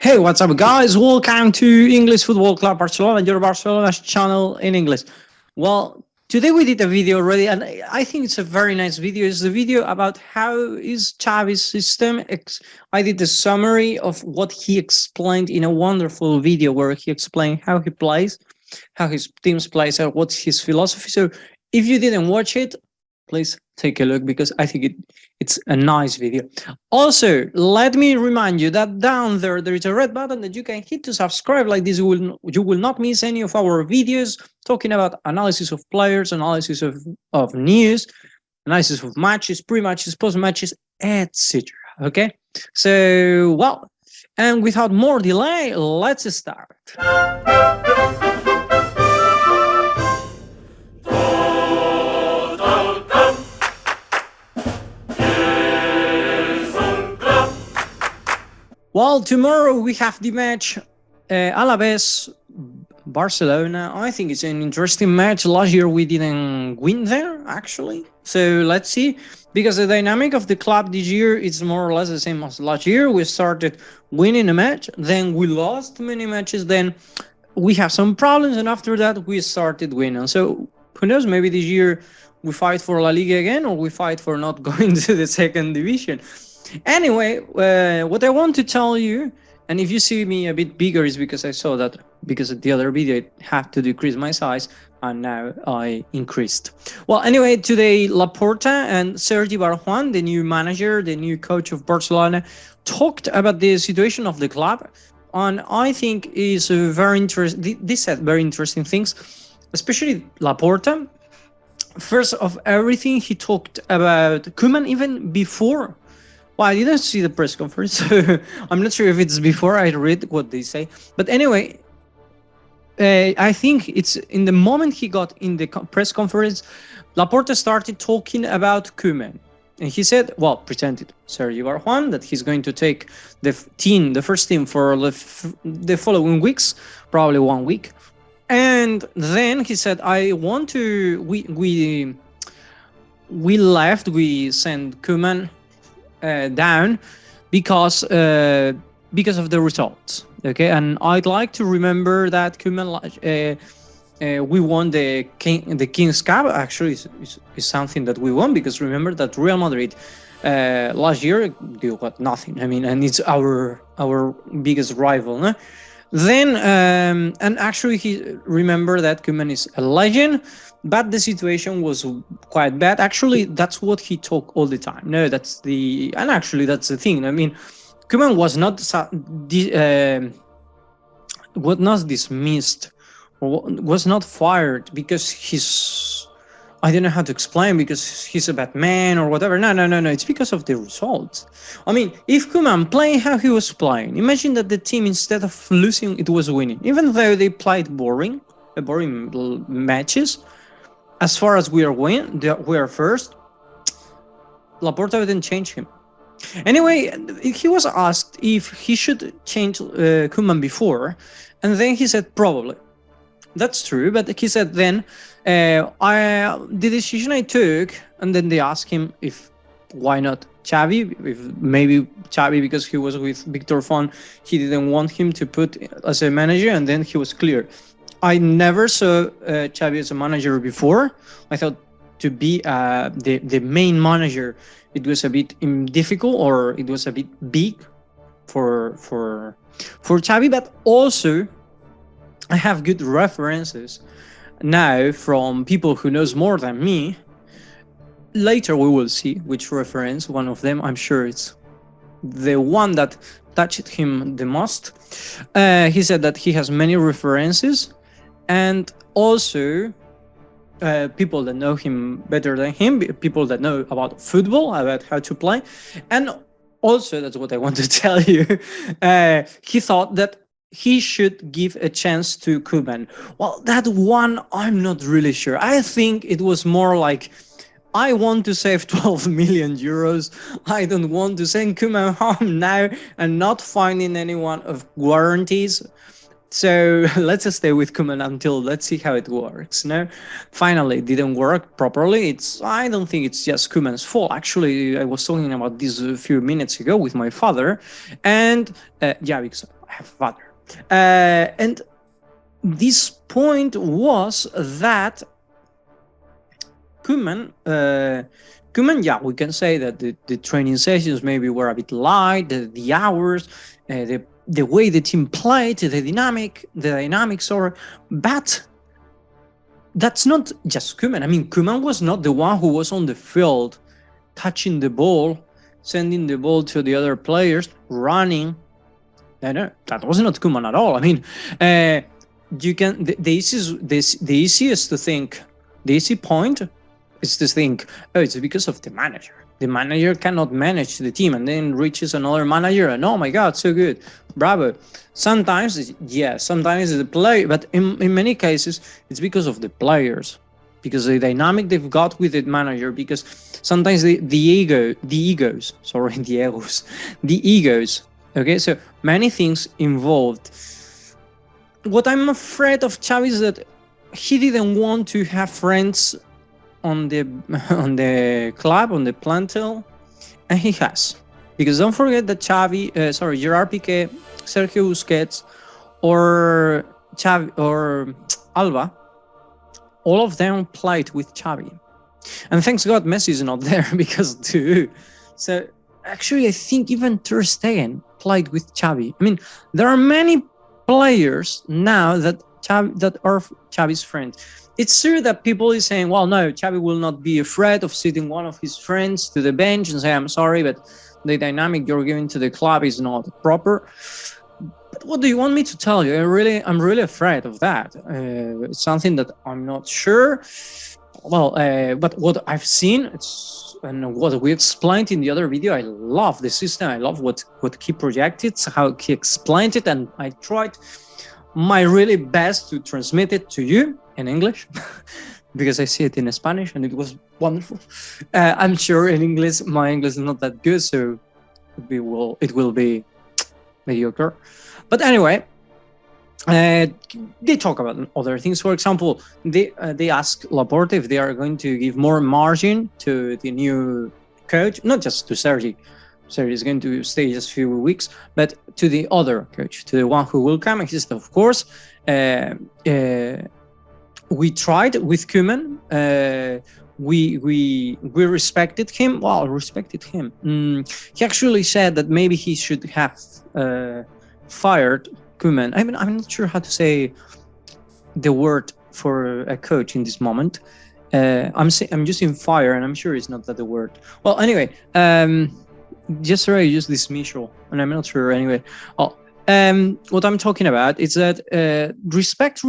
Hey, what's up, guys? Welcome to English Football Club Barcelona, your Barcelona's channel in English. Well, today we did a video already, and I think it's a very nice video. It's the video about how is Xavi's system. I did the summary of what he explained in a wonderful video where he explained how he plays, how his teams plays, and what's his philosophy. So if you didn't watch it, please take a look because I think it's a nice video. Also, let me remind you that down there is a red button that you can hit to subscribe. Like this, you will not miss any of our videos talking about analysis of players, analysis of news, analysis of matches, pre-matches, post-matches, etc. Okay, so well, and without more delay, let's start. Well, tomorrow we have the match Alaves Barcelona. I think it's an interesting match. Last year we didn't win there, actually. So let's see. Because the dynamic of the club this year is more or less the same as last year. We started winning a match, then we lost many matches, then we have some problems, and after that we started winning. So who knows, maybe this year we fight for La Liga again, or we fight for not going to the second division. Anyway, what I want to tell you, and if you see me a bit bigger, is because I saw that because of the other video I had to decrease my size, and now I increased. Well, anyway, today Laporta and Sergi Barjuan, the new manager, the new coach of Barcelona, talked about the situation of the club, and I think is very interesting. They said very interesting things, especially Laporta. First of everything, he talked about Koeman even before. Well, I didn't see the press conference, so I'm not sure if it's before I read what they say. But anyway, I think it's in the moment he got in the press conference, Laporta started talking about Koeman. And he said, well, presented Sergi Barjuan that he's going to take the first team for the following weeks, probably 1 week. And then he said, I want to, we sent Koeman down because of the results. Okay, and I'd like to remember that Koeman, we won the King's Cup. Actually, is something that we won, because remember that Real Madrid last year they got nothing. I mean, and it's our biggest rival. No? Then and actually he remember that Koeman is a legend. But the situation was quite bad. Actually, that's what he talked all the time. No, that's the thing. I mean, Koeman was not dismissed or was not fired because he's, I don't know how to explain, because he's a bad man or whatever. No. It's because of the results. I mean, if Koeman playing how he was playing, imagine that the team, instead of losing, it was winning. Even though they played boring matches. As far as we are first, Laporta didn't change him. Anyway, he was asked if he should change Koeman before, and then he said probably. That's true, but he said then, the decision I took, and then they asked him if why not Xavi, if maybe Xavi, because he was with Victor Font, he didn't want him to put as a manager, and then he was clear. I never saw Xavi as a manager before. I thought to be the main manager, it was a bit difficult, or it was a bit big for Xavi. But also, I have good references now from people who knows more than me. Later we will see which reference. One of them, I'm sure it's the one that touched him the most. He said that he has many references. And also, people that know him better than him, people that know about football, about how to play. And also, that's what I want to tell you, he thought that he should give a chance to Koeman. Well, that one, I'm not really sure. I think it was more like, I want to save 12 million euros. I don't want to send Koeman home now and not finding anyone of guarantees. So let's stay with Koeman until let's see how it works. No, finally, it didn't work properly. I don't think it's just Koeman's fault. Actually, I was talking about this a few minutes ago with my father, and yeah, because have a father. And this point was that Koeman, yeah, we can say that the training sessions maybe were a bit light, the hours, the way the team played, the dynamics, but that's not just Koeman. I mean, Koeman was not the one who was on the field, touching the ball, sending the ball to the other players, running. No, that was not Koeman at all. I mean, you can the easiest to think, the easy point is to think, oh, it's because of the manager. The manager cannot manage the team, and then reaches another manager, and oh my God, so good, bravo. Sometimes, sometimes it's the player, but in many cases, it's because of the players, because the dynamic they've got with the manager, because sometimes the egos. Okay, so many things involved. What I'm afraid of Xavi is that he didn't want to have friends on the club, on the plantel, and he has. Because don't forget that Gerard Piqué, Sergio Busquets, or Xavi or Alba, all of them played with Xavi. And thanks God Messi is not there because too. So actually, I think even Ter Stegen played with Xavi. I mean, there are many players now that are Xavi's friends. It's true that people is saying, well, no, Xavi will not be afraid of sitting one of his friends to the bench and say, I'm sorry, but the dynamic you're giving to the club is not proper. But what do you want me to tell you? I'm really afraid of that. It's something that I'm not sure. Well, but what I've seen, and what we explained in the other video, I love the system. I love what he projected, how he explained it, and I tried my really best to transmit it to you in English because I see it in Spanish and it was wonderful. I'm sure in English, my English is not that good, so it will be mediocre. But anyway, they talk about other things. For example, they ask Laporta if they are going to give more margin to the new coach, not just to Sergi. Sergi is going to stay just a few weeks, but to the other coach, to the one who will come. And he said, of course, we tried with Koeman. We respected him. Well, respected him. He actually said that maybe he should have fired Koeman. I mean, I'm not sure how to say the word for a coach in this moment. I'm using fire, and I'm sure it's not that the word. Well, anyway, yesterday I used dismissal, and I'm not sure anyway. What I'm talking about is that respect.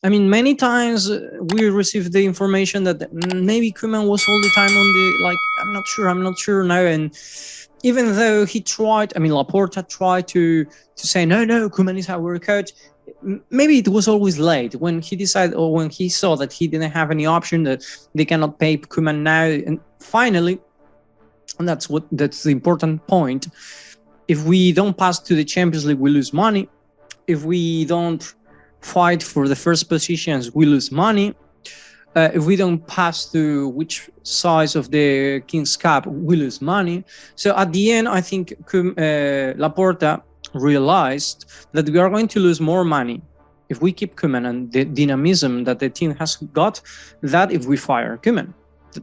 I mean, many times we receive the information that maybe Koeman was all the time on the, like, I'm not sure now. And even though he tried, I mean, Laporta tried to say, no, Koeman is our coach. Maybe it was always late when he decided, or when he saw that he didn't have any option, that they cannot pay Koeman now. And finally, and that's the important point. If we don't pass to the Champions League, we lose money. If we don't fight for the first positions, we lose money. If we don't pass to which size of the King's Cup, we lose money. So at the end, I think Laporta realized that we are going to lose more money if we keep Koeman and the dynamism that the team has got, that if we fire Koeman.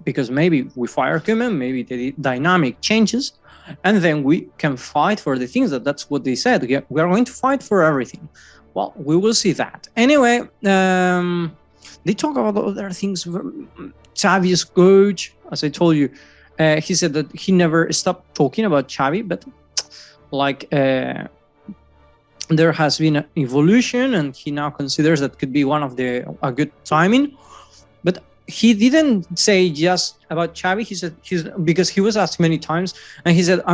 Because maybe we fire Koeman, maybe the dynamic changes, and then we can fight for the things that's what they said. We are going to fight for everything. Well, we will see that. Anyway, they talk about other things. Xavi's coach, as I told you, he said that he never stopped talking about Xavi, but like there has been an evolution, and he now considers that could be one of a good timing. But he didn't say just about Xavi. He said because he was asked many times, and he said, I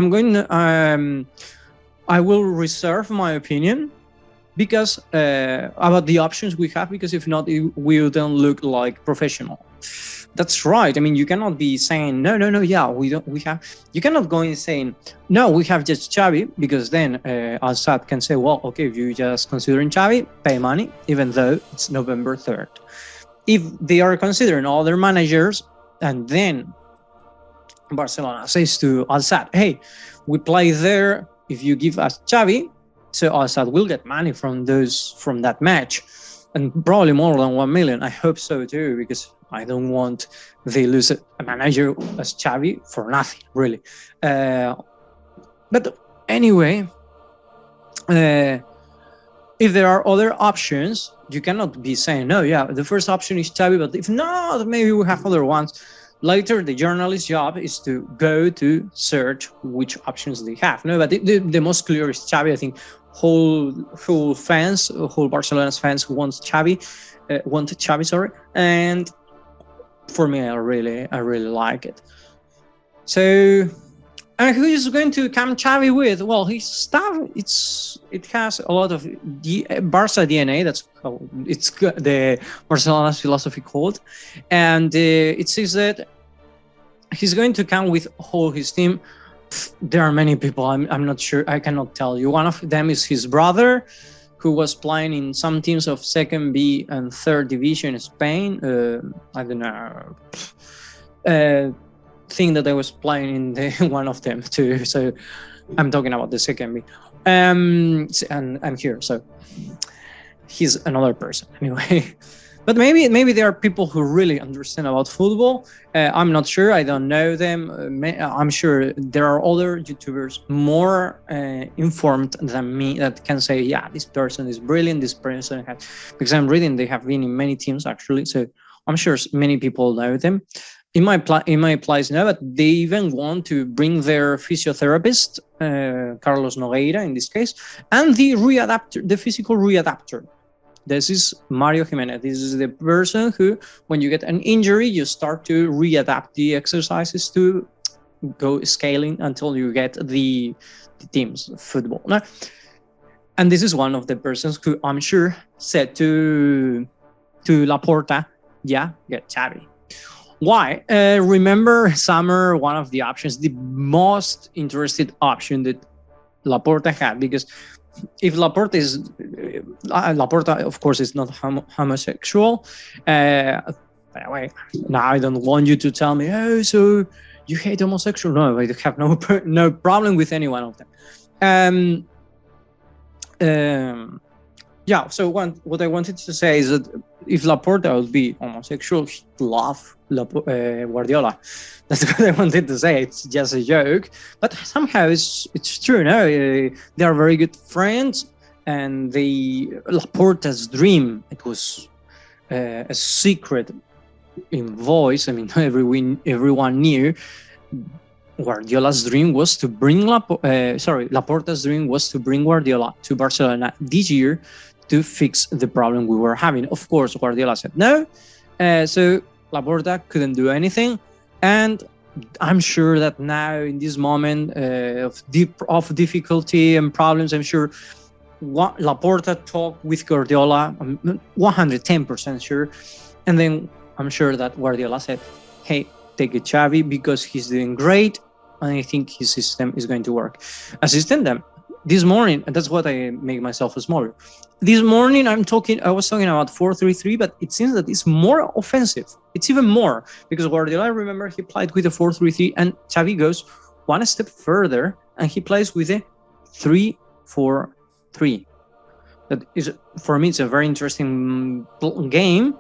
will reserve my opinion because about the options we have, because if not, it will then look like professional. That's right. I mean, you cannot be saying no. Yeah, we have. You cannot go in saying no. We have just Xavi, because then Al-Sadd can say, well, okay, if you just considering Xavi, pay money, even though it's November 3rd. If they are considering other managers, and then Barcelona says to Al-Sadd, hey, we play there. If you give us Xavi, So Assad will get money from that match, and probably more than 1 million. I hope so too, because I don't want they lose a manager as Xavi for nothing, really. But anyway, if there are other options, you cannot be saying, no, yeah, the first option is Xavi, but if not, maybe we have other ones. Later, the journalist's job is to go to search which options they have. No, but the most clear is Xavi. I think whole Barcelona's fans want Xavi, sorry. And for me, I really like it. So, and who is going to come Xavi with? Well, his staff, it has a lot of Barca DNA. That's how it's the Barcelonas Philosophy called, and it says that he's going to come with all his team. There are many people. I'm not sure. I cannot tell you. One of them is his brother, who was playing in some teams of 2nd B and 3rd division in Spain. I don't know. Thing that I was playing in one of them too. So I'm talking about the 2nd B. And I'm here. So he's another person anyway. But maybe there are people who really understand about football. I'm not sure. I don't know them. I'm sure there are other YouTubers more informed than me that can say, yeah, this person is brilliant. This person has, because I'm reading they have been in many teams actually. So I'm sure many people know them. In my place now, but they even want to bring their physiotherapist, Carlos Nogueira in this case, and the physical readapter. This is Mario Jimenez. This is the person who, when you get an injury, you start to readapt the exercises to go scaling until you get the team's football. No? And this is one of the persons who I'm sure said to Laporta, yeah, get Xavi. Why? Remember summer, one of the options, the most interested option that Laporta had, because if Laporta of course is not homosexual. By the way, now I don't want you to tell me, oh, so you hate homosexual. No, I have no problem with any one of them. Yeah, so what I wanted to say is that if Laporta would be homosexual, he'd love Guardiola. That's what I wanted to say. It's just a joke, but somehow it's true. No, they are very good friends, and Laporta's dream, it was a secret in voice. I mean, everyone knew. Guardiola's dream was to bring Laporta's dream was to bring Guardiola to Barcelona this year to fix the problem we were having. Of course, Guardiola said no, so Laporta couldn't do anything, and I'm sure that now in this moment of difficulty and problems, I'm sure Laporta talked with Guardiola. I'm 110% sure, and then I'm sure that Guardiola said, hey, take it Xavi because he's doing great and I think his system is going to work. Assistant them this morning, and that's what I make myself smaller. This morning I was talking about 4-3-3, but it seems that it's more offensive. It's even more because Guardiola, I remember, he played with a 4-3-3, and Xavi goes one step further and he plays with a 3-4-3. That is, for me, it's a very interesting game.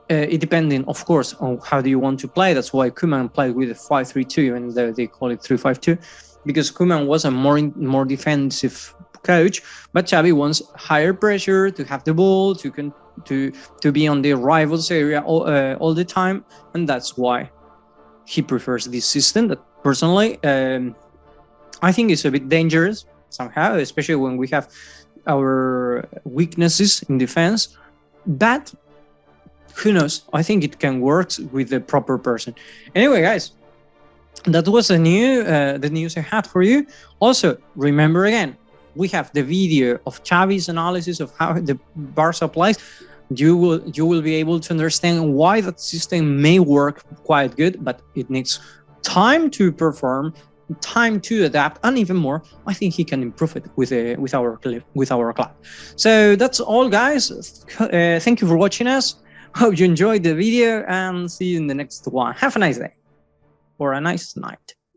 It depending, of course, on how do you want to play. That's why Koeman played with a 5-3-2, and they call it 3-5-2, because Koeman was a more defensive coach, but Xavi wants higher pressure, to have the ball, to be on the rivals area all the time, and that's why he prefers this system. That personally, I think it's a bit dangerous somehow, especially when we have our weaknesses in defense. But who knows? I think it can work with the proper person. Anyway, guys, that was the news I had for you. Also, remember again, we have the video of Xavi's analysis of how the Barca plays. You will be able to understand why that system may work quite good, but it needs time to perform, time to adapt, and even more, I think he can improve it with our club. So that's all, guys. Thank you for watching us. Hope you enjoyed the video, and see you in the next one. Have a nice day or a nice night.